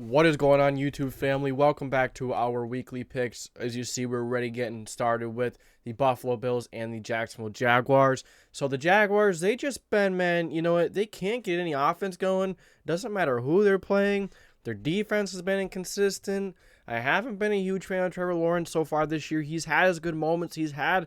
What is going on, YouTube family? Welcome back to our weekly picks. As you see, we're already getting started with the Buffalo Bills and the Jacksonville Jaguars. So the Jaguars, they just been, man, you know what? They can't get any offense going. Doesn't matter who they're playing. Their defense has been inconsistent. I haven't been a huge fan of Trevor Lawrence so far this year. He's had his good moments. He's had,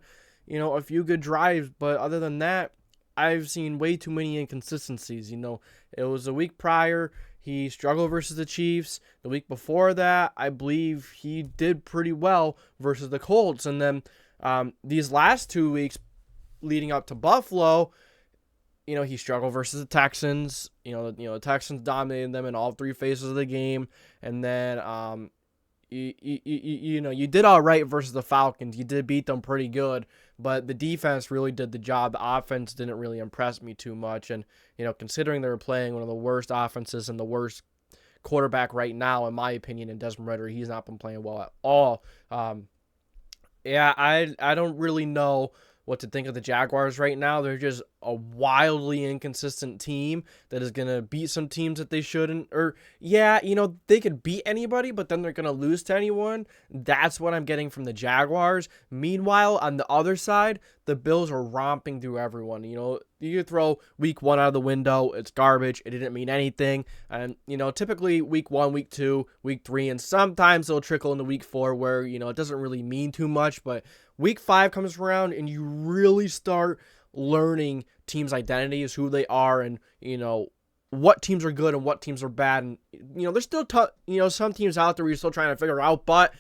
a few good drives. But other than that, I've seen way too many inconsistencies. It was a week prior. He struggled versus the Chiefs. The week before that, I believe he did pretty well versus the Colts. And then these last 2 weeks leading up to Buffalo, he struggled versus the Texans. The Texans dominated them in all three phases of the game. And then, you did all right versus the Falcons. You did beat them pretty good. But the defense really did the job. The offense didn't really impress me too much. And, considering they were playing one of the worst offenses and the worst quarterback right now, in my opinion, in Desmond Ridder, he's not been playing well at all. I don't really know what to think of the Jaguars right now. They're just a wildly inconsistent team that is going to beat some teams that they shouldn't. They could beat anybody, but then they're going to lose to anyone. That's what I'm getting from the Jaguars. Meanwhile, on the other side, the Bills are romping through everyone. You throw week 1 out of the window, it's garbage. It didn't mean anything. And, typically week 1, week 2, week 3, and sometimes they'll trickle into week 4 where, it doesn't really mean too much. But week 5 comes around and you really start learning teams' identities, who they are, and, what teams are good and what teams are bad. And, there's still, some teams out there you're still trying to figure out. But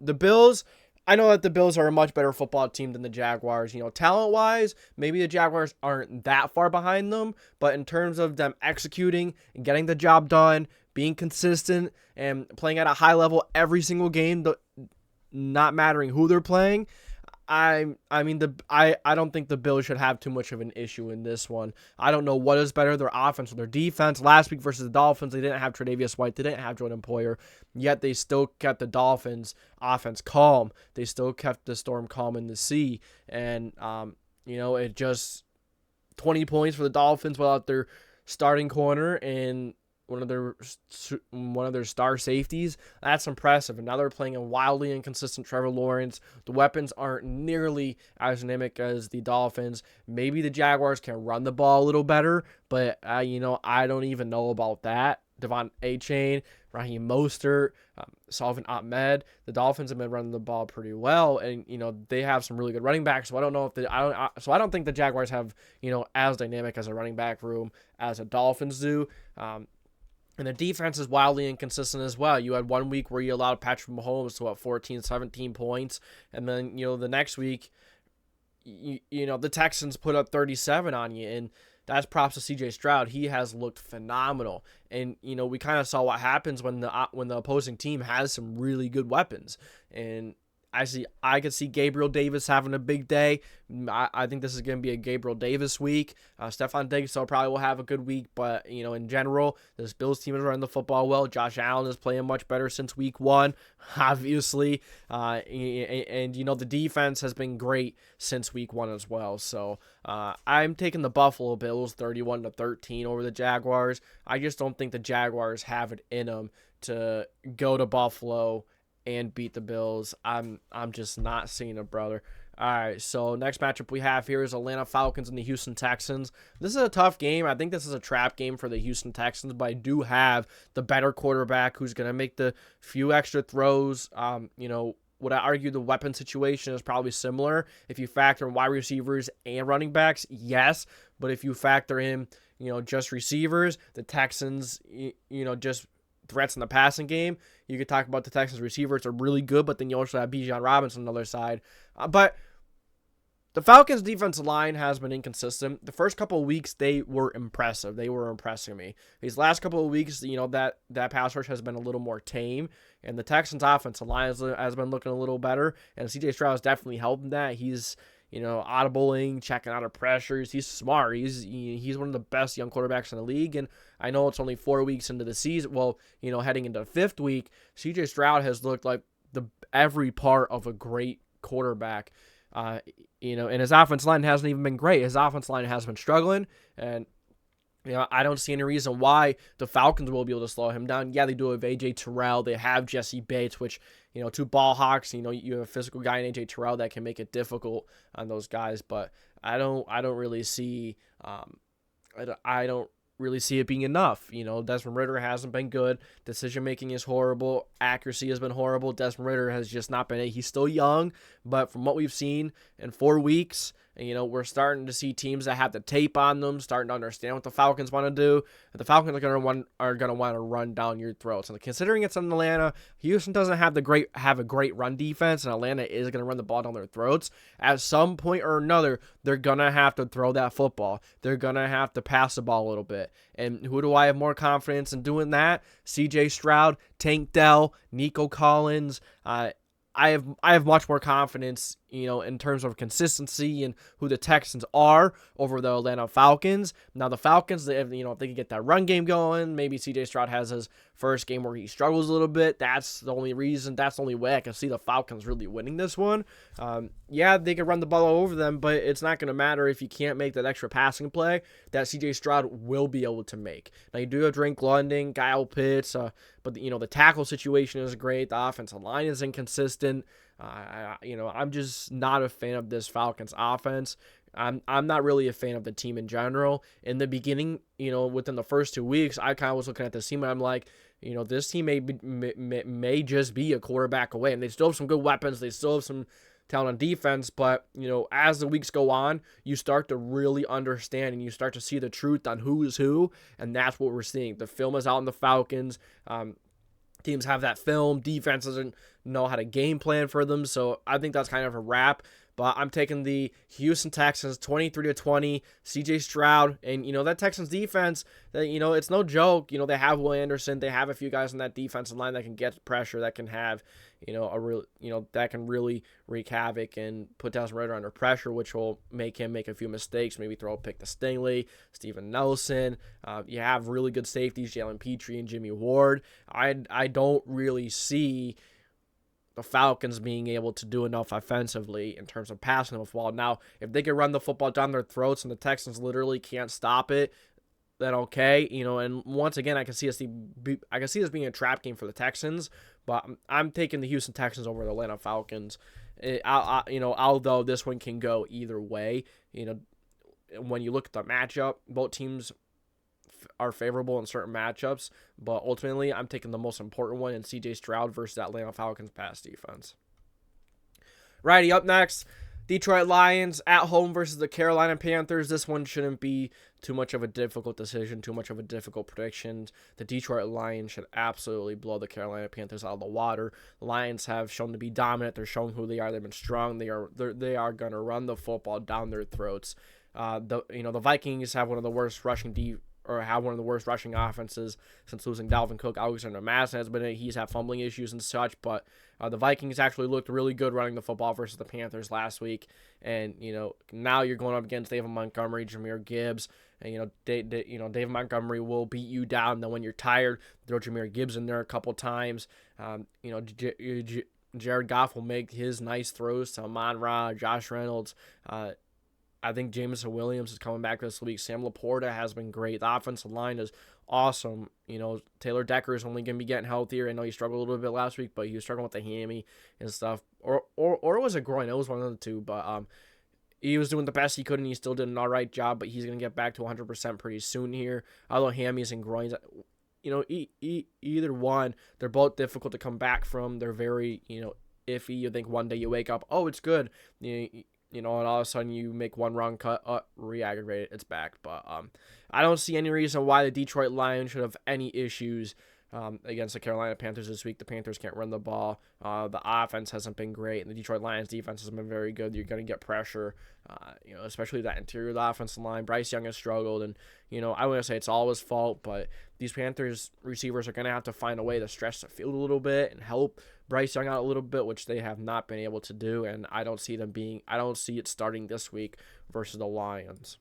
the Bills, I know that the Bills are a much better football team than the Jaguars. Talent-wise, maybe the Jaguars aren't that far behind them, but in terms of them executing and getting the job done, being consistent, and playing at a high level every single game, not mattering who they're playing, I don't think the Bills should have too much of an issue in this one. I don't know what is better, their offense or their defense. Last week versus the Dolphins, they didn't have Tre'Davious White, they didn't have Jordan Poyer, yet they still kept the Dolphins' offense calm. They still kept the storm calm in the sea, and it just 20 points for the Dolphins without their starting corner and one of their star safeties. That's impressive. And now they're playing a wildly inconsistent Trevor Lawrence. The weapons aren't nearly as dynamic as the Dolphins. Maybe the Jaguars can run the ball a little better, but I don't even know about that. Devon Achane, Raheem Mostert, Salvin Ahmed. The Dolphins have been running the ball pretty well, and they have some really good running backs. So I don't know if I don't think the Jaguars have as dynamic as a running back room as the Dolphins do. And the defense is wildly inconsistent as well. You had 1 week where you allowed Patrick Mahomes to 14, 17 points. And then, the next week, the Texans put up 37 on you. And that's props to C.J. Stroud. He has looked phenomenal. And, we kind of saw what happens when the opposing team has some really good weapons. And I could see Gabriel Davis having a big day. I think this is going to be a Gabriel Davis week. Stephon Diggs probably will have a good week, but in general, this Bills team is running the football well. Josh Allen is playing much better since week 1, obviously, and the defense has been great since week 1 as well. So I'm taking the Buffalo Bills 31-13 over the Jaguars. I just don't think the Jaguars have it in them to go to Buffalo and beat the Bills. I'm just not seeing it, brother. All right, so next matchup we have here is Atlanta Falcons and the Houston Texans. This is a tough game. I think this is a trap game for the Houston Texans, but I do have the better quarterback who's going to make the few extra throws. Would I argue the weapon situation is probably similar? If you factor in wide receivers and running backs, yes. But if you factor in, just receivers, the Texans, just threats in the passing game, you could talk about the Texans receivers are really good, but then you also have Bijan Robinson on the other side. But the Falcons defensive line has been inconsistent. The first couple of weeks, they were impressive. They were impressing me. These last couple of weeks, that pass rush has been a little more tame, and the Texans offensive line has been looking a little better, and C.J. Stroud has definitely helped that. He's audibling, checking out of pressures. He's smart. He's one of the best young quarterbacks in the league. And I know it's only 4 weeks into the season. Well, heading into the 5th week, C.J. Stroud has looked like every part of a great quarterback. And his offensive line hasn't even been great. His offensive line has been struggling. And I don't see any reason why the Falcons will be able to slow him down. Yeah, they do have A.J. Terrell. They have Jesse Bates, which, two ball hawks. You have a physical guy in A.J. Terrell that can make it difficult on those guys. But I don't really see I don't really see it being enough. Desmond Ridder hasn't been good. Decision making is horrible. Accuracy has been horrible. Desmond Ridder has just not been. He's still young, but from what we've seen in 4 weeks, we're starting to see teams that have the tape on them starting to understand what the Falcons want to do. The Falcons are going to want to run down your throats. And considering it's in Atlanta, Houston doesn't have a great run defense, and Atlanta is going to run the ball down their throats. At some point or another, they're going to have to throw that football. They're going to have to pass the ball a little bit. And who do I have more confidence in doing that? C.J. Stroud, Tank Dell, Nico Collins. I have much more confidence, in terms of consistency and who the Texans are over the Atlanta Falcons. Now the Falcons, if they can get that run game going, maybe C.J. Stroud has his first game where he struggles a little bit. That's the only way I can see the Falcons really winning this one. Yeah, they can run the ball over them, but it's not going to matter if you can't make that extra passing play that C.J. Stroud will be able to make. Now you do have Drake London, Kyle Pitts, but the tackle situation is great. The offensive line is inconsistent. I'm just not a fan of this Falcons offense. I'm not really a fan of the team in general. In the beginning, within the first 2 weeks, I kind of was looking at this team and I'm like, this team may just be a quarterback away, and they still have some good weapons. They still have some talent on defense, but as the weeks go on, you start to really understand and you start to see the truth on who is who, and that's what we're seeing. The film is out in the Falcons. Teams have that film. Defense doesn't know how to game plan for them, so I think that's kind of a wrap. But I'm taking the Houston Texans 23-20, C.J. Stroud, and that Texans defense, it's no joke. They have Will Anderson, they have a few guys on that defensive line that can get pressure, that can have, that can really wreak havoc and put Desmond Ridder under pressure, which will make him make a few mistakes, maybe throw a pick to Stingley, Steven Nelson. You have really good safeties, Jalen Petrie and Jimmy Ward. I don't really see the Falcons being able to do enough offensively in terms of passing the ball. Now, if they can run the football down their throats and the Texans literally can't stop it, then okay. And once again, I can see this being a trap game for the Texans, but I'm taking the Houston Texans over the Atlanta Falcons. Although this one can go either way. When you look at the matchup, both teams are favorable in certain matchups, but ultimately I'm taking the most important one in C.J. Stroud versus that Atlanta Falcons pass defense. Righty, up next, Detroit Lions at home versus the Carolina Panthers. This one shouldn't be too much of a difficult decision, too much of a difficult prediction. The Detroit Lions should absolutely blow the Carolina Panthers out of the water. The Lions have shown to be dominant. They're showing who they are. They've been strong. They are going to run the football down their throats. The Vikings have one of the worst rushing offenses since losing Dalvin Cook. Alexander Madison has been he's had fumbling issues and such, but the Vikings actually looked really good running the football versus the Panthers last week. And now you're going up against David Montgomery, Jahmyr Gibbs, and David Montgomery will beat you down. Then when you're tired, throw Jahmyr Gibbs in there a couple times. Jared Goff will make his nice throws to Amon-Ra, Josh Reynolds. I think Jameson Williams is coming back this week. Sam Laporta has been great. The offensive line is awesome. Taylor Decker is only going to be getting healthier. I know he struggled a little bit last week, but he was struggling with the hammy and stuff. Or was it groin? It was one of the two. But he was doing the best he could, and he still did an all right job. But he's going to get back to 100% pretty soon here. Although hammies and groins, either one, they're both difficult to come back from. They're very, iffy. You think one day you wake up, oh, it's good. And all of a sudden you make one wrong cut, re-aggravate it, it's back. But I don't see any reason why the Detroit Lions should have any issues against the Carolina Panthers this week. The Panthers can't run the ball. The offense hasn't been great, and the Detroit Lions defense has been very good. You're going to get pressure, especially that interior of the offensive line. Bryce Young has struggled, and, I wouldn't say it's all his fault, but these Panthers receivers are going to have to find a way to stretch the field a little bit and help Bryce Young out a little bit, which they have not been able to do, and I don't see it starting this week versus the Lions.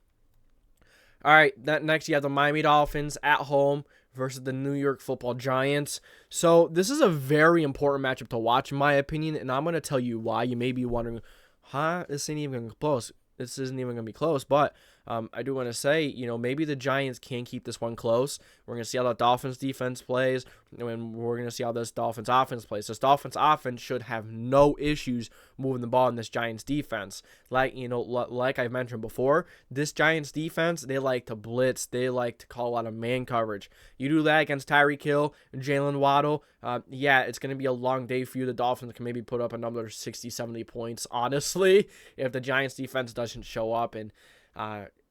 All right, next you have the Miami Dolphins at home versus the New York Football Giants. So this is a very important matchup to watch, in my opinion, and I'm going to tell you why. You may be wondering, this isn't even close. This isn't even going to be close, but I do want to say, maybe the Giants can keep this one close. We're going to see how the Dolphins defense plays, and we're going to see how this Dolphins offense plays. This Dolphins offense should have no issues moving the ball in this Giants defense. Like I've mentioned before, this Giants defense, they like to blitz. They like to call out of man coverage. You do that against Tyreek Hill and Jalen Waddle, it's going to be a long day for you. The Dolphins can maybe put up another 60, 70 points, honestly, if the Giants defense doesn't show up. And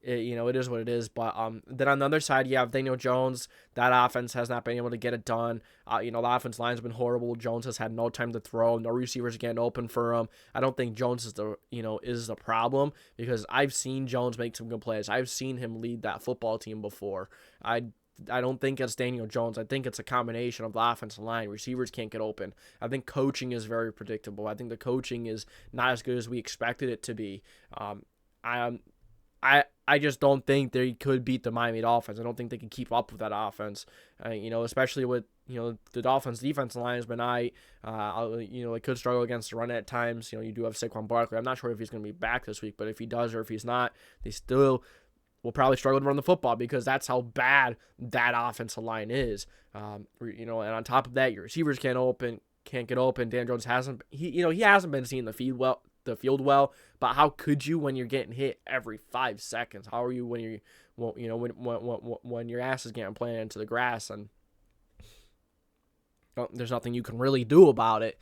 it is what it is. But then on the other side, you have Daniel Jones. That offense has not been able to get it done. The offense line's been horrible. Jones has had no time to throw. No receivers getting open for him. I don't think Jones is the problem, because I've seen Jones make some good plays. I've seen him lead that football team before. I don't think it's Daniel Jones. I think it's a combination of the offensive line. Receivers can't get open. I think coaching is very predictable. I think the coaching is not as good as we expected it to be. I just don't think they could beat the Miami Dolphins. I don't think they can keep up with that offense. Especially with the Dolphins' defense line has been they could struggle against the run at times. You do have Saquon Barkley. I'm not sure if he's going to be back this week, but if he does or if he's not, they still will probably struggle to run the football, because that's how bad that offensive line is. And on top of that, your receivers can't get open. Dan Jones hasn't been seeing the field well, but how could you when you're getting hit every 5 seconds? How are you when when your ass is getting planted into the grass and there's nothing you can really do about it?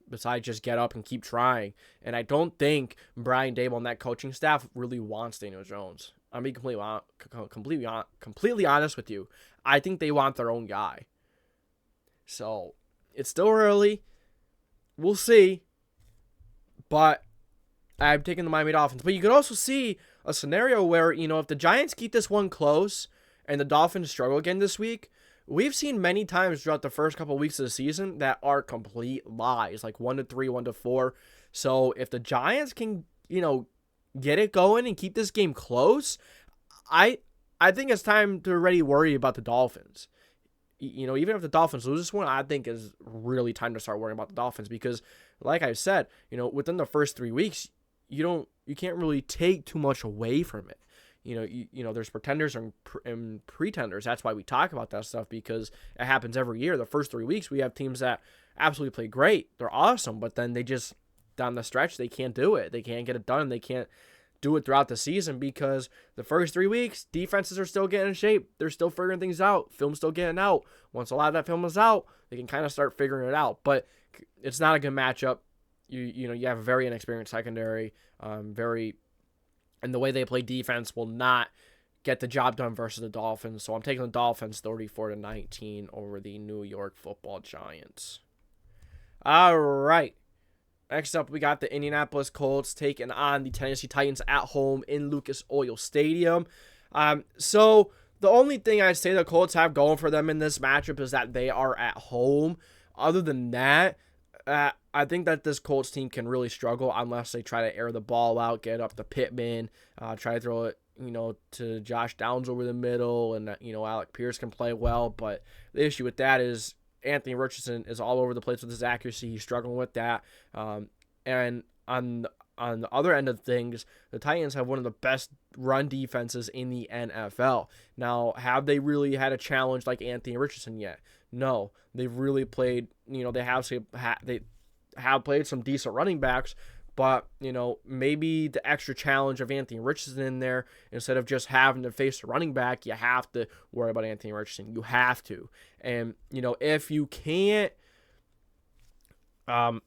Besides just get up and keep trying. And I don't think Brian Daboll and that coaching staff really wants Daniel Jones. I'm being completely honest with you. I think they want their own guy. So it's still early. We'll see. But I'm taking the Miami Dolphins. But you could also see a scenario where, if the Giants keep this one close and the Dolphins struggle again this week, we've seen many times throughout the first couple of weeks of the season that are complete lies, like 1-3, 1-4. So if the Giants can, get it going and keep this game close, I think it's time to already worry about the Dolphins. Even if the Dolphins lose this one, I think is really time to start worrying about the Dolphins, because, like I said, within the first 3 weeks, you can't really take too much away from it. There's pretenders and pretenders. That's why we talk about that stuff, because it happens every year. The first 3 weeks, we have teams that absolutely play great. They're awesome, but then they just, down the stretch, they can't do it. They can't get it done. They can't do it throughout the season, because the first 3 weeks, defenses are still getting in shape. They're still figuring things out. Film's still getting out. Once a lot of that film is out, they can kind of start figuring it out. But it's not a good matchup. You have a very inexperienced secondary, and the way they play defense will not get the job done versus the Dolphins. So I'm taking the Dolphins 34-19 over the New York Football Giants. All right. Next up, we got the Indianapolis Colts taking on the Tennessee Titans at home in Lucas Oil Stadium. So the only thing I'd say the Colts have going for them in this matchup is that they are at home. Other than that, I think that this Colts team can really struggle unless they try to air the ball out, get up to Pittman, try to throw it, to Josh Downs over the middle, and Alec Pierce can play well. But the issue with that is Anthony Richardson is all over the place with his accuracy. He's struggling with that. And on the other end of things, the Titans have one of the best run defenses in the NFL. Now, have they really had a challenge like Anthony Richardson yet? No. They've really played, they have played some decent running backs, but, maybe the extra challenge of Anthony Richardson in there, instead of just having to face the running back, you have to worry about Anthony Richardson. You have to. And, if you can't, and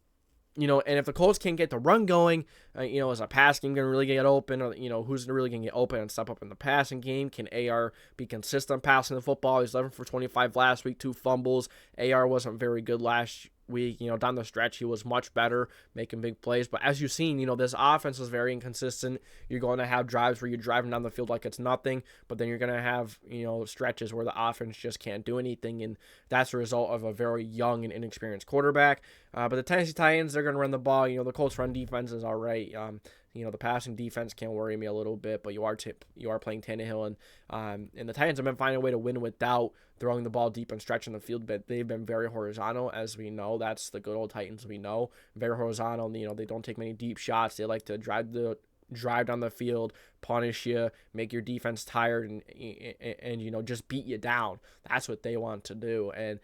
if the Colts can't get the run going, is a pass game going to really get open? Or, who's really going to get open and step up in the passing game? Can AR be consistent passing the football? He's 11 for 25 last week, 2 fumbles. AR wasn't very good last week. Down the stretch, he was much better, making big plays. But as you've seen, this offense is very inconsistent. You're going to have drives where you're driving down the field like it's nothing, but then you're going to have, stretches where the offense just can't do anything, and that's a result of a very young and inexperienced quarterback. But the Tennessee Titans, they're going to run the ball. The Colts run defense is all right. The passing defense can worry me a little bit, but you are playing Tannehill, and the Titans have been finding a way to win without throwing the ball deep and stretching the field, but they've been very horizontal, as we know. That's the good old Titans we know. Very horizontal. They don't take many deep shots. They like to drive the drive down the field, punish you, make your defense tired, and just beat you down. That's what they want to do. And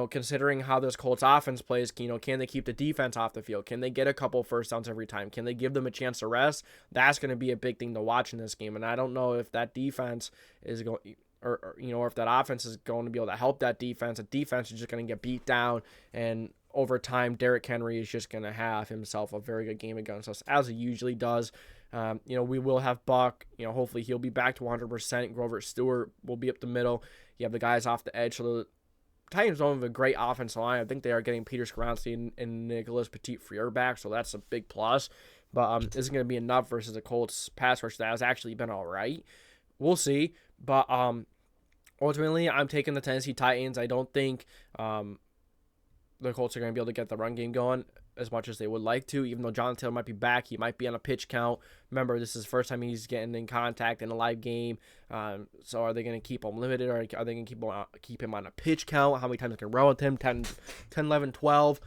considering how this Colts offense plays, can they keep the defense off the field? Can they get a couple first downs every time? Can they give them a chance to rest? That's going to be a big thing to watch in this game. And I don't know if that defense is going, or if that offense is going to be able to help that defense. The defense is just going to get beat down, and over time, Derrick Henry is just going to have himself a very good game against us, as he usually does. We will have Buck. Hopefully he'll be back to 100%. Grover Stewart will be up the middle. You have the guys off the edge. So the Titans don't have a great offensive line. I think they are getting Peter Skoronski and Nicholas Petit-Frere back, so that's a big plus. But isn't going to be enough versus the Colts pass rush that has actually been all right. We'll see. But ultimately, I'm taking the Tennessee Titans. I don't think the Colts are going to be able to get the run game going as much as they would like to, even though Jonathan Taylor might be back. He might be on a pitch count. Remember, this is the first time he's getting in contact in a live game. So are they going to keep him limited, or are they going to keep him on a pitch count? How many times they can run with him? 10, 11, 12.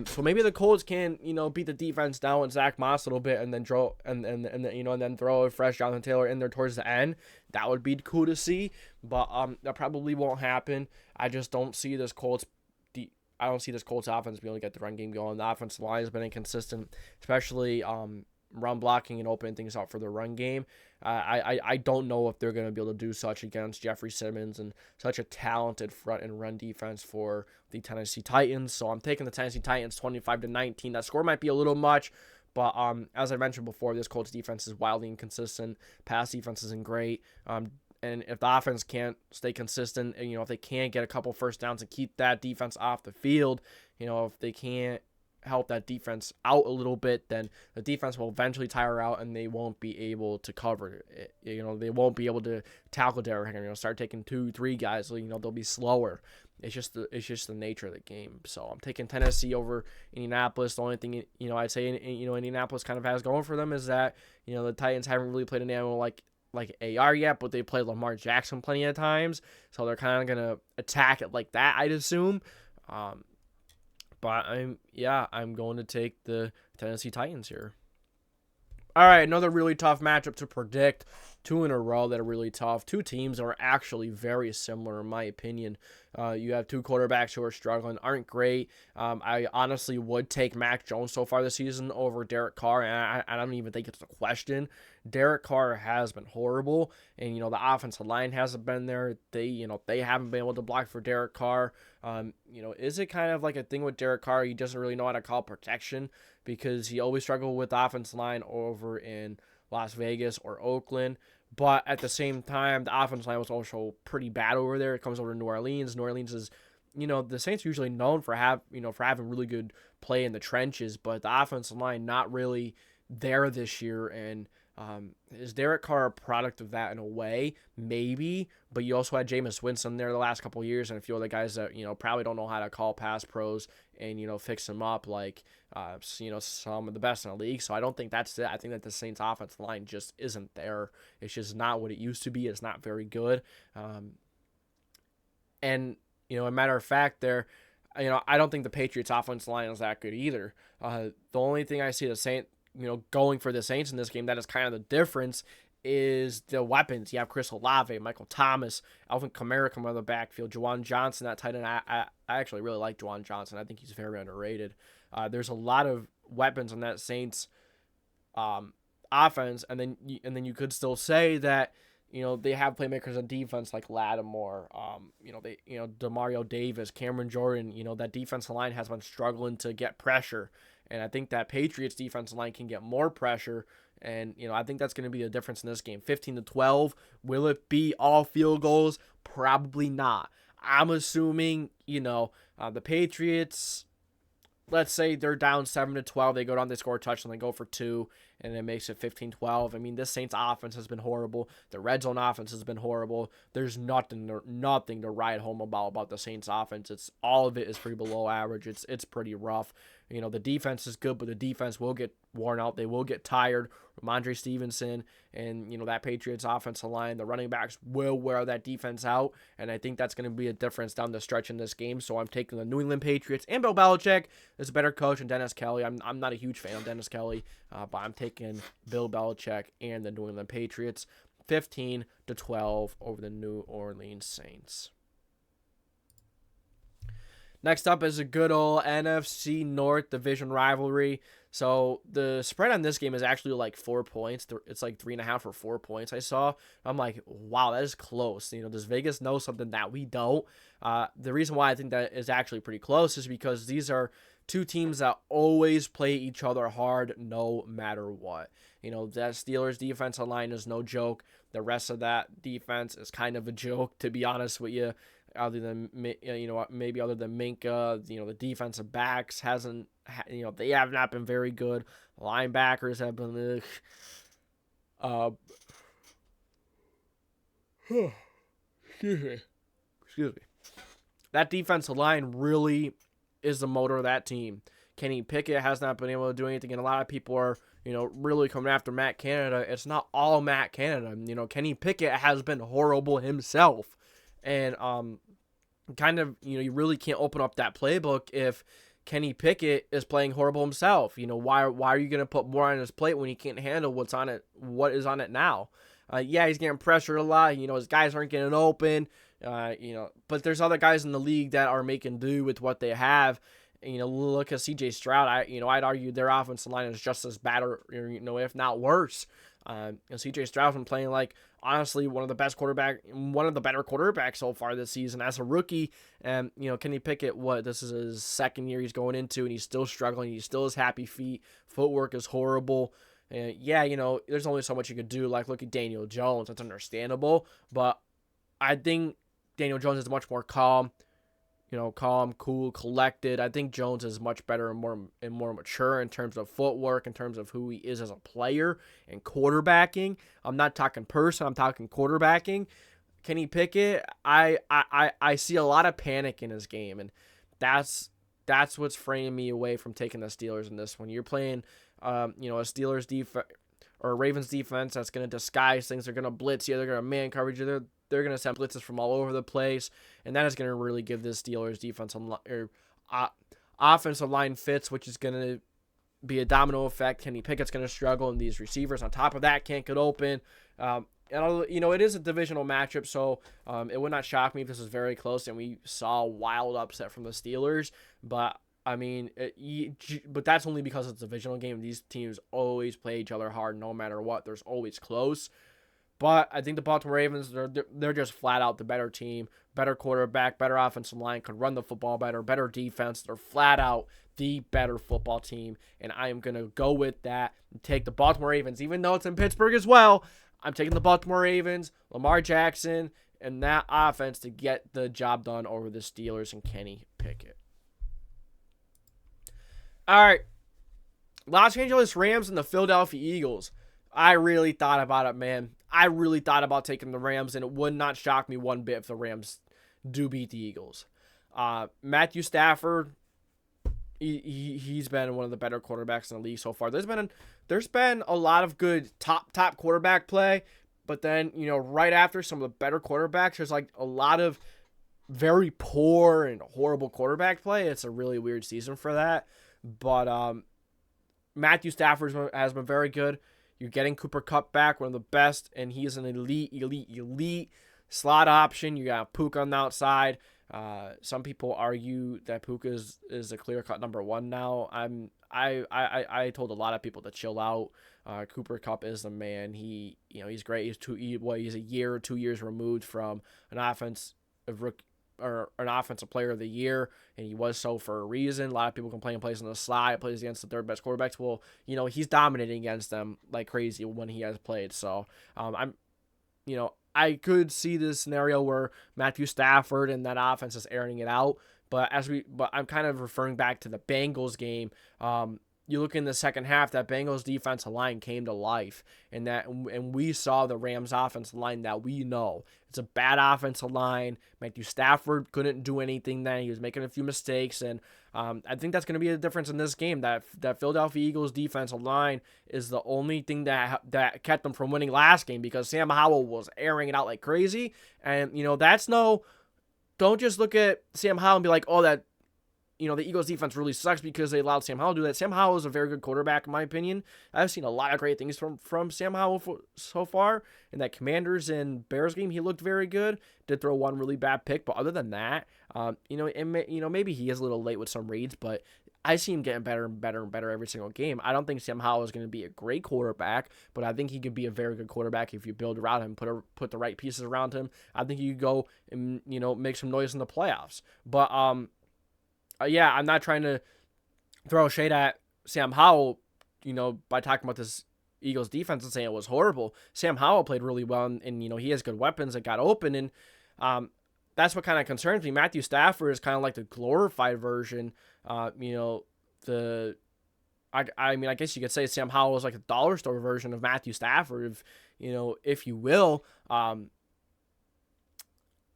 So maybe the Colts can, beat the defense down with Zach Moss a little bit and then throw and then throw a fresh Jonathan Taylor in there towards the end. That would be cool to see, but that probably won't happen. I just don't see this Colts offense being able to get the run game going. The offensive line has been inconsistent, especially run blocking and opening things up for the run game. I don't know if they're going to be able to do such against Jeffrey Simmons and such a talented front and run defense for the Tennessee Titans. So I'm taking the Tennessee Titans 25-19. That score might be a little much, but as I mentioned before, this Colts defense is wildly inconsistent. Pass defense isn't great. And if the offense can't stay consistent, and, if they can't get a couple first downs and keep that defense off the field, if they can't help that defense out a little bit, then the defense will eventually tire out and they won't be able to cover it. They won't be able to tackle Derrick Henry. Start taking 2-3 guys, so, they'll be slower. It's just the nature of the game. So I'm taking Tennessee over Indianapolis. The only thing, I'd say, Indianapolis kind of has going for them is that, the Titans haven't really played an animal like AR yet, but they played Lamar Jackson plenty of times, so they're kind of gonna attack it like that, I'd assume. But I'm going to take the Tennessee Titans here. All right, another really tough matchup to predict. 2 in a row that are really tough. 2 teams that are actually very similar, in my opinion. You have 2 quarterbacks who are struggling, aren't great. I honestly would take Mac Jones so far this season over Derek Carr, and I don't even think it's a question. Derek Carr has been horrible, and the offensive line hasn't been there. They haven't been able to block for Derek Carr. Is it kind of like a thing with Derek Carr? He doesn't really know how to call protection because he always struggled with the offensive line over in Las Vegas or Oakland. But at the same time, the offensive line was also pretty bad over there. It comes over to New Orleans. New Orleans is, the Saints are usually known for having really good play in the trenches, but the offensive line not really there this year. And is Derek Carr a product of that in a way? Maybe, but you also had Jameis Winston there the last couple of years and a few other guys that, probably don't know how to call pass pros and, fix them up like, some of the best in the league. So I don't think that's it. I think that the Saints offensive line just isn't there. It's just not what it used to be. It's not very good. And, a matter of fact there, I don't think the Patriots offensive line is that good either. The only thing I see the Saints, going for the Saints in this game that is kind of the difference is the weapons. You have Chris Olave, Michael Thomas, Alvin Kamara coming out of the backfield, Juwan Johnson, that tight end. I actually really like Juwan Johnson. I think he's very underrated. There's a lot of weapons on that Saints offense, and then you could still say that they have playmakers on defense like Lattimore, Demario Davis, Cameron Jordan. That defensive line has been struggling to get pressure, and I think that Patriots defensive line can get more pressure. And, I think that's going to be the difference in this game. 15-12. Will it be all field goals? Probably not. I'm assuming, the Patriots, let's say they're down 7-12. They go down, they score a touchdown, they go for 2, and it makes it 15-12. I mean, this Saints offense has been horrible. The red zone offense has been horrible. There's nothing to write home about the Saints offense. All of it is pretty below average. It's pretty rough. The defense is good, but the defense will get worn out. They will get tired. Ramondre Stevenson and, that Patriots offensive line, the running backs will wear that defense out, and I think that's going to be a difference down the stretch in this game. So I'm taking the New England Patriots, and Bill Belichick is a better coach than Dennis Kelly. I'm not a huge fan of Dennis Kelly, but I'm taking Bill Belichick and the New England Patriots 15-12 over the New Orleans Saints. Next up is a good old NFC North division rivalry. So the spread on this game is actually like 4 points. It's like 3.5 or 4 points I saw. I'm like, wow, that is close. Does Vegas know something that we don't? The reason why I think that is actually pretty close is because these are two teams that always play each other hard no matter what. That Steelers defensive line is no joke. The rest of that defense is kind of a joke, to be honest with you. Other than maybe other than Minka, the defensive backs they have not been very good. Linebackers have been excuse me. That defensive line really is the motor of that team. Kenny Pickett has not been able to do anything, and a lot of people are really coming after Matt Canada. It's not all Matt Canada. Kenny Pickett has been horrible himself. And you really can't open up that playbook if Kenny Pickett is playing horrible himself. Why are you going to put more on his plate when he can't handle what is on it now? He's getting pressured a lot. His guys aren't getting open. But there's other guys in the league that are making do with what they have. Look at C.J. Stroud. I'd argue their offensive line is just as bad, or if not worse. C.J. Stroud's been playing like, honestly, one of the better quarterbacks so far this season as a rookie. And Kenny Pickett, this is his second year he's going into, and he's still struggling. He still has happy feet. Footwork is horrible. There's only so much you could do. Like, look at Daniel Jones. That's understandable, but I think Daniel Jones is much more calm. Calm, cool, collected. I think Jones is much better and more mature in terms of footwork, in terms of who he is as a player and quarterbacking. I'm not talking person, I'm talking quarterbacking. Kenny Pickett, I see a lot of panic in his game, and that's what's framing me away from taking the Steelers in this one. You're playing a Steelers defense or a Ravens defense that's going to disguise things. They're going to blitz you. They're going to man coverage you. They're going to send blitzes from all over the place, and that is going to really give this Steelers defense offensive line fits, which is going to be a domino effect. Kenny Pickett's going to struggle, and these receivers on top of that can't get open. It is a divisional matchup, so it would not shock me if this was very close and we saw a wild upset from the Steelers. But but that's only because it's a divisional game. These teams always play each other hard, no matter what. There's always close. But I think the Baltimore Ravens, they're just flat out the better team, better quarterback, better offensive line, could run the football better defense. They're flat out the better football team, and I am going to go with that and take the Baltimore Ravens, even though it's in Pittsburgh as well. I'm taking the Baltimore Ravens, Lamar Jackson, and that offense to get the job done over the Steelers and Kenny Pickett. All right, Los Angeles Rams and the Philadelphia Eagles. I really thought about it, man. I really thought about taking the Rams, and it would not shock me one bit if the Rams do beat the Eagles. Matthew Stafford, he's been one of the better quarterbacks in the league so far. There's been a lot of good top quarterback play, but then right after some of the better quarterbacks, there's like a lot of very poor and horrible quarterback play. It's a really weird season for that, but Matthew Stafford has been very good. You're getting Cooper Kupp back, one of the best, and he's an elite slot option. You got Puka on the outside. Some people argue that Puka is a clear-cut number one now. I told a lot of people to chill out. Cooper Kupp is the man. He's great. He's a year or 2 years removed from an offensive player of the year, and he was so for a reason. A lot of people complain he plays on the slide, plays against the third best quarterbacks. Well, he's dominating against them like crazy when he has played. So I could see this scenario where Matthew Stafford and that offense is airing it out. But I'm kind of referring back to the Bengals game. The you look in the second half, that Bengals defensive line came to life, and we saw the Rams offensive line that we know. It's a bad offensive line. Matthew Stafford couldn't do anything then. He was making a few mistakes, and I think that's going to be the difference in this game. That Philadelphia Eagles defensive line is the only thing that kept them from winning last game, because Sam Howell was airing it out like crazy. And, don't just look at Sam Howell and be like, oh, that, the Eagles defense really sucks because they allowed Sam Howell to do that. Sam Howell is a very good quarterback, in my opinion. I've seen a lot of great things from Sam Howell so far. In that Commanders and Bears game, he looked very good. Did throw one really bad pick, but other than that, maybe he is a little late with some reads, but I see him getting better and better and better every single game. I don't think Sam Howell is going to be a great quarterback, but I think he could be a very good quarterback if you build around him, put the right pieces around him. I think you could go and, make some noise in the playoffs. But, yeah, I'm not trying to throw shade at Sam Howell, by talking about this Eagles defense and saying it was horrible. Sam Howell played really well, and he has good weapons that got open, and that's what kind of concerns me. Matthew Stafford is kind of like the glorified version. I guess you could say Sam Howell is like a dollar store version of Matthew Stafford, if you will. Well,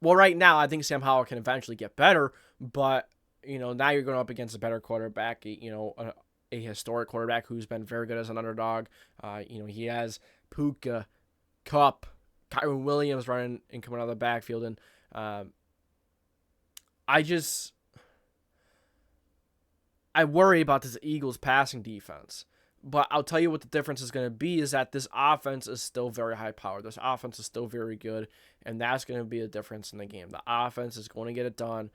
right now, I think Sam Howell can eventually get better, but now you're going up against a better quarterback, a historic quarterback who's been very good as an underdog. He has Puka, Kupp, Kyron Williams running and coming out of the backfield, and I worry about this Eagles passing defense. But I'll tell you what the difference is going to be is that this offense is still very high powered. This offense is still very good, and that's going to be a difference in the game. The offense is going to get it done.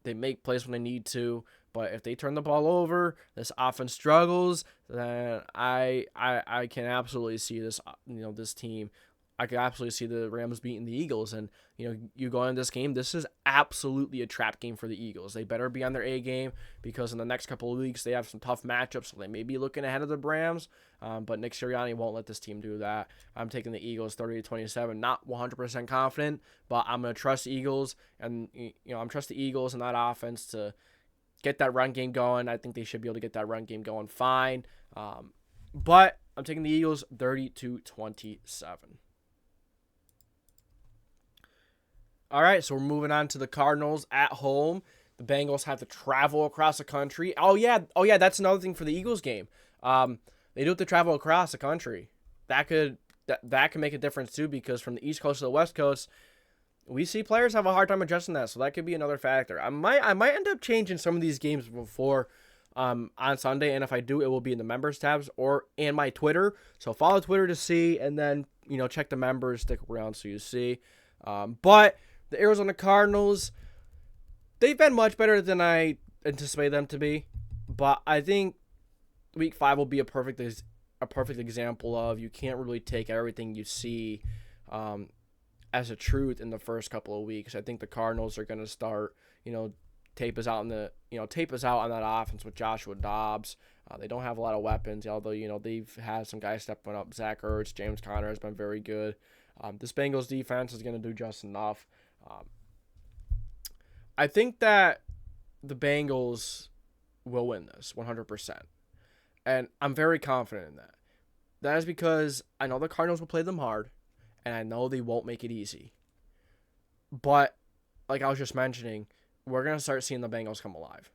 They make plays when they need to, but if they turn the ball over, this offense struggles, then I can absolutely see this, this team. I can absolutely see the Rams beating the Eagles, and you go into this game, this is absolutely a trap game for the Eagles. They better be on their A game, because in the next couple of weeks they have some tough matchups, so they may be looking ahead of the Rams, but Nick Sirianni won't let this team do that. I'm taking the Eagles 30-27, not 100% confident, but I'm going to trust the Eagles, and I'm trust the Eagles and that offense to get that run game going. I think they should be able to get that run game going fine, but I'm taking the Eagles 30-27. All right, so we're moving on to the Cardinals at home. The Bengals have to travel across the country. Oh yeah, that's another thing for the Eagles game. They do have to travel across the country. That could make a difference too, because from the East Coast to the West Coast, we see players have a hard time adjusting that. So that could be another factor. I might end up changing some of these games before on Sunday, and if I do, it will be in the members tabs and my Twitter. So follow Twitter to see, and then check the members, stick around so you see. But the Arizona Cardinals, they've been much better than I anticipated them to be, but I think Week 5 will be a perfect example of you can't really take everything you see as a truth in the first couple of weeks. I think the Cardinals are going to start, tape us out on that offense with Joshua Dobbs. They don't have a lot of weapons, although they've had some guys stepping up. Zach Ertz, James Conner has been very good. This Bengals defense is going to do just enough. I think that the Bengals will win this 100%. And I'm very confident in that. That is because I know the Cardinals will play them hard, and I know they won't make it easy. But, like I was just mentioning, we're going to start seeing the Bengals come alive.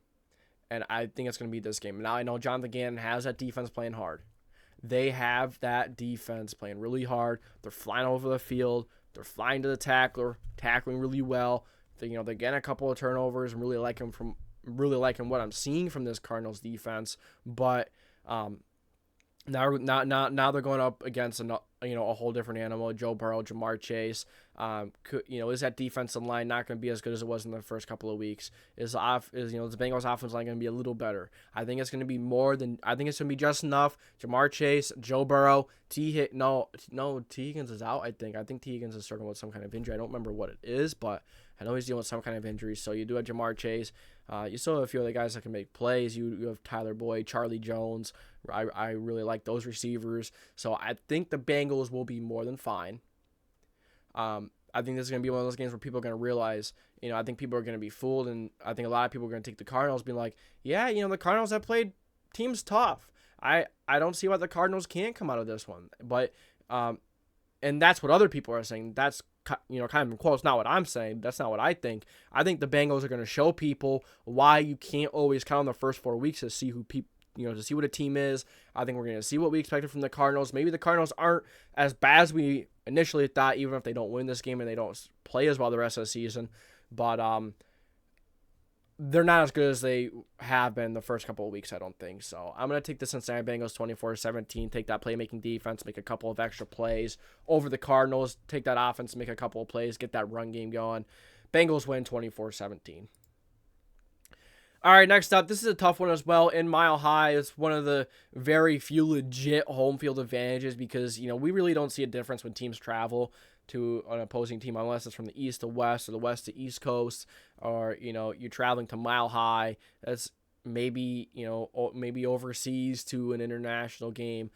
And I think it's going to be this game. Now, I know Jonathan Gannon has that defense playing hard. They have that defense playing really hard. They're flying over the field. They're flying to the tackler, tackling really well. They're getting a couple of turnovers. I'm really liking what I'm seeing from this Cardinals defense. But now they're going up against a whole different animal. Joe Burrow, Jamar Chase. Is that defensive line not going to be as good as it was in the first couple of weeks? Is the Bengals offensive line going to be a little better? I think it's going to be more than. I think it's going to be just enough. Jamar Chase, Joe Burrow, T Higgins is out. I think T Higgins is struggling with some kind of injury. I don't remember what it is, but I know he's dealing with some kind of injury. So you do have Jamar Chase. You still have a few other guys that can make plays. You have Tyler Boyd, Charlie Jones. I really like those receivers. So I think the Bengals will be more than fine. I think this is going to be one of those games where people are going to realize, I think people are going to be fooled, and I think a lot of people are going to take the Cardinals being like, yeah, the Cardinals have played team's tough. I don't see why the Cardinals can't come out of this one. But and that's what other people are saying. That's kind of in quotes, not what I'm saying. That's not what I think. I think the Bengals are going to show people why you can't always count on the first 4 weeks to see who people, to see what a team is. I think we're going to see what we expected from the Cardinals. Maybe the Cardinals aren't as bad as we initially thought, even if they don't win this game and they don't play as well the rest of the season. But they're not as good as they have been the first couple of weeks, I don't think. So I'm going to take the Cincinnati Bengals 24-17, take that playmaking defense, make a couple of extra plays over the Cardinals, take that offense, make a couple of plays, get that run game going. Bengals win 24-17. All right, next up, this is a tough one as well. In Mile High, it's one of the very few legit home field advantages because, we really don't see a difference when teams travel to an opposing team unless it's from the east to west or the west to east coast, or you're traveling to Mile High. That's maybe maybe overseas to an international game.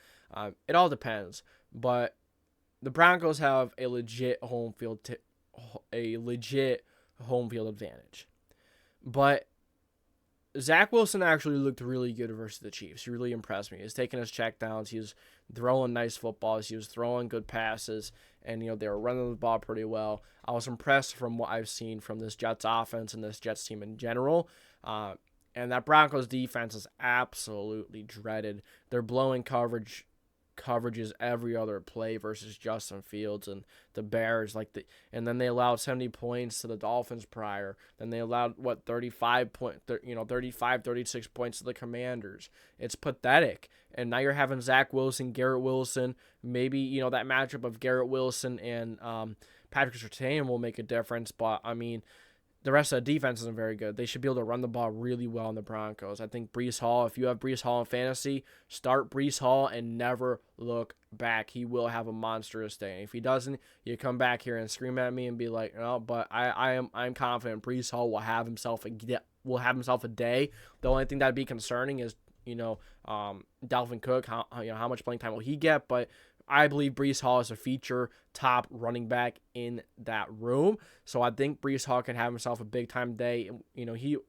It all depends, but the Broncos have a legit home field advantage. But Zach Wilson actually looked really good versus the Chiefs. He really impressed me. He was taking his checkdowns. He was throwing nice footballs. He was throwing good passes. And, they were running the ball pretty well. I was impressed from what I've seen from this Jets offense and this Jets team in general. And that Broncos defense is absolutely dreaded. They're blowing coverages every other play versus Justin Fields and the Bears, and then they allowed 70 points to the Dolphins prior. Then they allowed 36 points to the Commanders. It's pathetic. And now you're having Zach Wilson, Garrett Wilson, maybe that matchup of Garrett Wilson and Patrick Surtain will make a difference, but the rest of the defense isn't very good. They should be able to run the ball really well in the Broncos. I think Breece Hall, if you have Breece Hall in fantasy, start Breece Hall and never look back. He will have a monstrous day. And if he doesn't, you come back here and scream at me and be like, "No," but I'm confident Breece Hall will have himself a day. The only thing that'd be concerning is Dalvin Cook. How much playing time will he get? But I believe Breece Hall is a feature top running back in that room. So I think Breece Hall can have himself a big time day.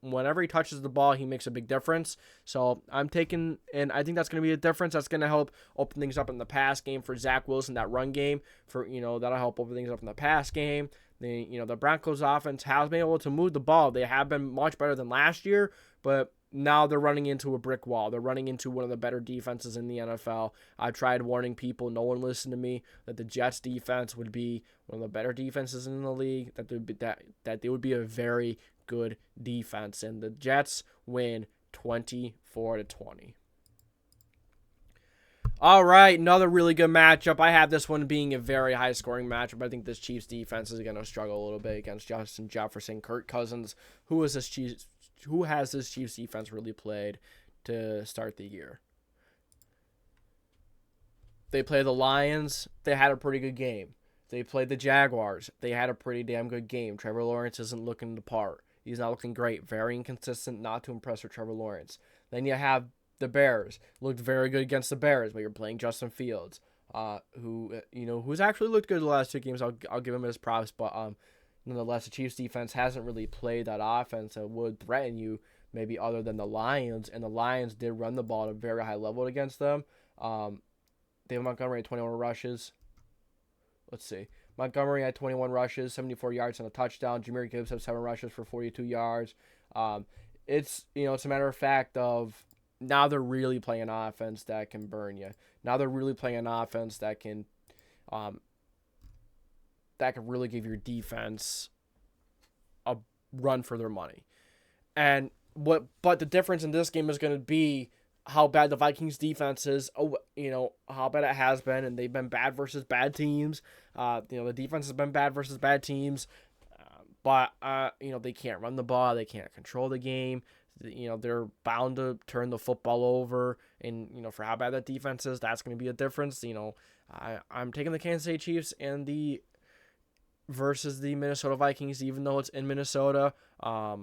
Whenever he touches the ball, he makes a big difference. So I'm taking, and I think that's going to be a difference. That's going to help open things up in the pass game for Zach Wilson, that run game that'll help open things up in the pass game. The Broncos offense has been able to move the ball. They have been much better than last year, but now they're running into a brick wall. They're running into one of the better defenses in the NFL. I tried warning people. No one listened to me. That the Jets defense would be one of the better defenses in the league. That they would be a very good defense. And the Jets win 24-20. All right, another really good matchup. I have this one being a very high-scoring matchup. I think this Chiefs defense is going to struggle a little bit against Justin Jefferson, Kirk Cousins. Who has this Chiefs defense really played to start the year? They played the Lions. They had a pretty good game. They played the Jaguars. They had a pretty damn good game. Trevor Lawrence isn't looking the part. He's not looking great. Very inconsistent, not too impressed with Trevor Lawrence. Then you have the Bears. Looked very good against the Bears, but you're playing Justin Fields, who's actually looked good the last 2 games. I'll give him his props, but nonetheless, the Chiefs defense hasn't really played that offense that would threaten you, maybe other than the Lions. And the Lions did run the ball at a very high level against them. David Montgomery had 21 rushes. Let's see. Montgomery had 21 rushes, 74 yards and a touchdown. Jahmyr Gibbs had 7 rushes for 42 yards. It's a matter of fact of now they're really playing an offense that can burn you. Now they're really playing an offense that can really give your defense a run for their money. But the difference in this game is going to be how bad the Vikings defense is, how bad it has been, and they've been bad versus bad teams. The defense has been bad versus bad teams, but they can't run the ball, they can't control the game. They're bound to turn the football over, and for how bad that defense is, that's going to be a difference. I'm taking the Kansas City Chiefs and versus the Minnesota Vikings, even though it's in Minnesota. I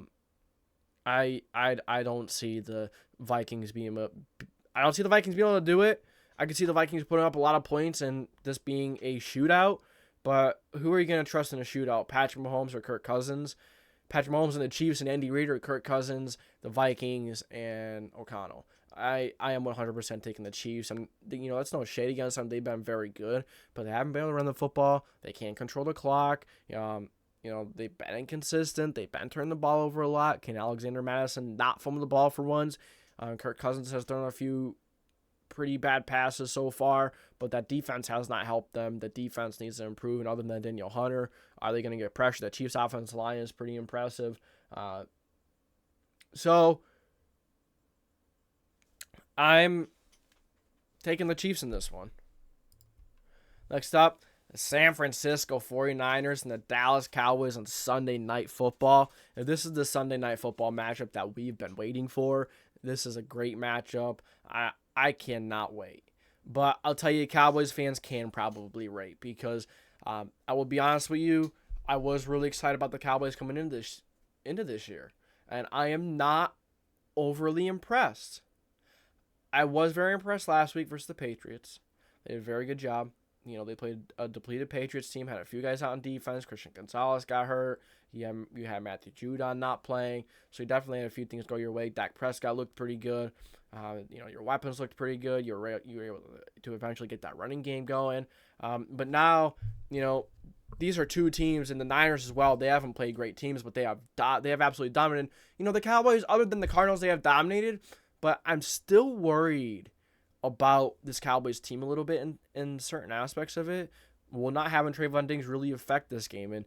don't see the Vikings being able to do it. I could see the Vikings putting up a lot of points and this being a shootout, but who are you going to trust in a shootout? Patrick Mahomes or Kirk Cousins? Patrick Mahomes and the Chiefs and Andy Reid, or Kirk Cousins, the Vikings, and O'Connell. I am 100% taking the Chiefs. And, that's no shade against them. They've been very good, but they haven't been able to run the football. They can't control the clock. They've been inconsistent. They've been turning the ball over a lot. Can Alexander Madison not fumble the ball for once? Kirk Cousins has thrown a few pretty bad passes so far, but that defense has not helped them. The defense needs to improve, and other than Daniel Hunter, are they going to get pressure? The Chiefs' offensive line is pretty impressive. So I'm taking the Chiefs in this one. Next up, the San Francisco 49ers and the Dallas Cowboys on Sunday Night Football. If this is the Sunday Night Football matchup that we've been waiting for, this is a great matchup. I cannot wait. But I'll tell you, Cowboys fans can probably wait, because I will be honest with you, I was really excited about the Cowboys coming into this year, and I am not overly impressed. I was very impressed last week versus the Patriots. They did a very good job. They played a depleted Patriots team, had a few guys out on defense. Christian Gonzalez got hurt. You had Matthew Judon not playing, so you definitely had a few things go your way. Dak Prescott looked pretty good. Your weapons looked pretty good. You were able to eventually get that running game going. But now, these are two teams, and the Niners as well. They haven't played great teams, but they have absolutely dominated. The Cowboys, other than the Cardinals, they have dominated. But I'm still worried about this Cowboys team a little bit in certain aspects of it. Will not having Trayvon Diggs really affect this game? And,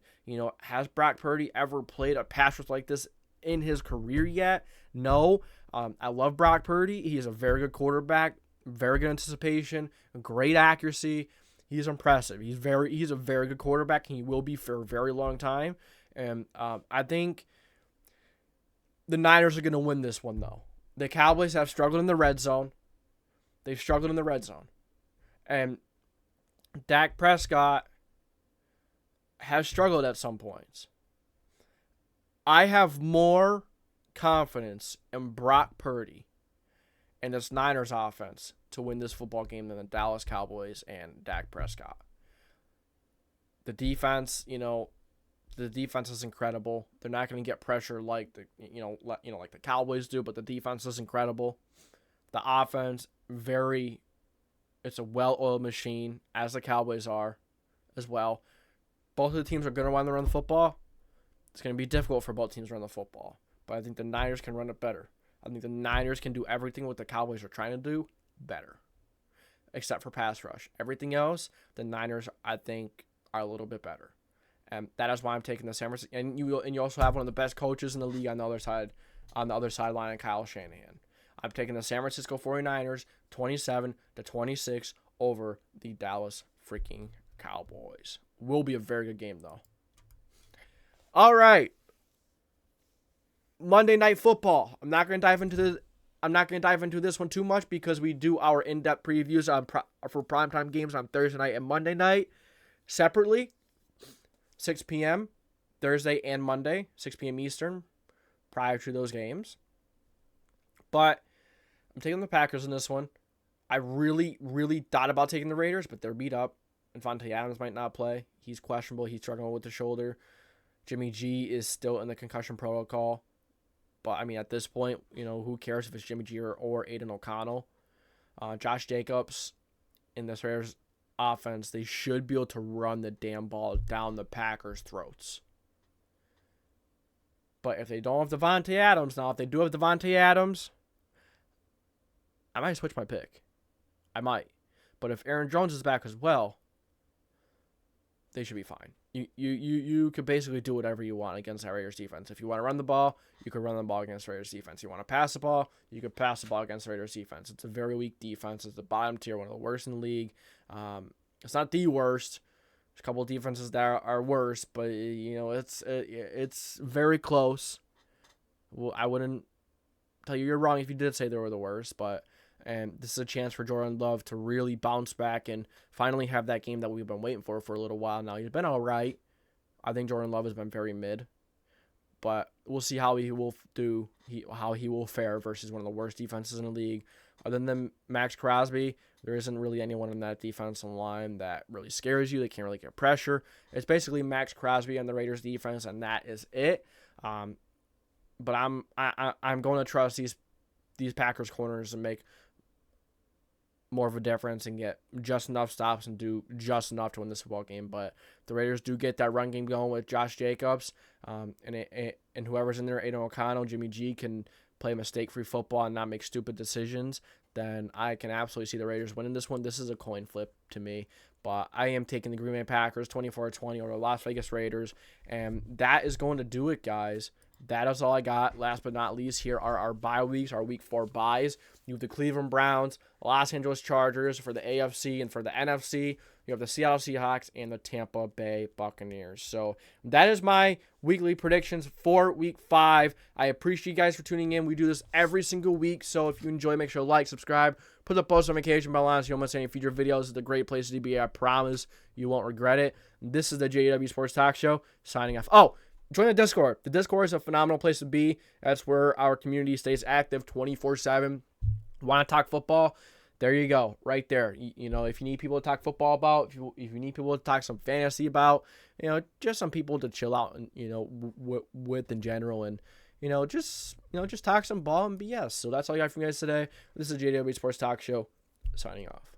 has Brock Purdy ever played a pass rush like this in his career yet? No. I love Brock Purdy. He is a very good quarterback, very good anticipation, great accuracy. He's impressive. He's a very good quarterback, and he will be for a very long time. And I think the Niners are going to win this one, though. The Cowboys have struggled in the red zone. They've struggled in the red zone. And Dak Prescott has struggled at some points. I have more confidence in Brock Purdy and this Niners offense to win this football game than the Dallas Cowboys and Dak Prescott. The defense, the defense is incredible. They're not going to get pressure like like the Cowboys do, but the defense is incredible. The offense, it's a well-oiled machine, as the Cowboys are as well. Both of the teams are going to want to run the football. It's going to be difficult for both teams to run the football, but I think the Niners can run it better. I think the Niners can do everything what the Cowboys are trying to do better, except for pass rush. Everything else, the Niners, I think, are a little bit better. And that is why I'm taking the San Francisco. And you also have one of the best coaches in the league on the other sideline, Kyle Shanahan. I'm taking the San Francisco 49ers 27-26 over the Dallas freaking Cowboys. Will be a very good game, though. All right. Monday Night Football. I'm not going to dive into this one too much, because we do our in-depth previews for primetime games on Thursday night and Monday night separately. 6 p.m. Thursday and Monday, 6 p.m. Eastern, prior to those games. But I'm taking the Packers in this one. I really, really thought about taking the Raiders, but they're beat up. Devontae Adams might not play. He's questionable. He's struggling with the shoulder. Jimmy G is still in the concussion protocol. But, at this point, who cares if it's Jimmy G or Aiden O'Connell? Josh Jacobs in this Raiders offense, they should be able to run the damn ball down the Packers' throats. But if they don't have Devontae Adams, now if they do have Devontae Adams, I might switch my pick. I might. But if Aaron Jones is back as well, they should be fine. You could basically do whatever you want against that Raiders defense. If you want to run the ball, you could run the ball against the Raiders defense. You want to pass the ball, you could pass the ball against the Raiders defense. It's a very weak defense. It's the bottom tier, one of the worst in the league. It's not the worst. There's a couple of defenses that are worse, but it's very close. Well, I wouldn't tell you you're wrong if you did say they were the worst, but this is a chance for Jordan Love to really bounce back and finally have that game that we've been waiting for a little while now. He's been all right. I think Jordan Love has been very mid, but we'll see how he will do, how he will fare versus one of the worst defenses in the league. Other than Max Crosby, there isn't really anyone in that defensive line that really scares you. They can't really get pressure. It's basically Max Crosby on the Raiders defense, and that is it. But I'm going to trust these Packers corners and make more of a difference and get just enough stops and do just enough to win this football game. But the Raiders do get that run game going with Josh Jacobs, and whoever's in there, Aiden O'Connell, Jimmy G, can play mistake-free football and not make stupid decisions, then I can absolutely see the Raiders winning this one. This is a coin flip to me, but I am taking the Green Bay Packers 24-20 over the Las Vegas Raiders, and that is going to do it, guys. That is all I got. Last but not least, here are our bye weeks, our week 4 byes. You have the Cleveland Browns, Los Angeles Chargers for the AFC, and for the NFC, you have the Seattle Seahawks and the Tampa Bay Buccaneers. So that is my weekly predictions for week 5. I appreciate you guys for tuning in. We do this every single week, so if you enjoy, make sure to like, subscribe, put the post notification bell on so you don't miss any future videos. It's a great place to be. I promise you won't regret it. This is the JDW Sports Talk Show, signing off. Oh, join the Discord. The Discord is a phenomenal place to be. That's where our community stays active 24/7. Want to talk football? There you go, right there. You know, if you need people to talk football about, if you need people to talk some fantasy about, you know, just some people to chill out and, you know, with in general, and just talk some ball and BS. So that's all I got from you guys today. This is JDW Sports Talk Show, signing off.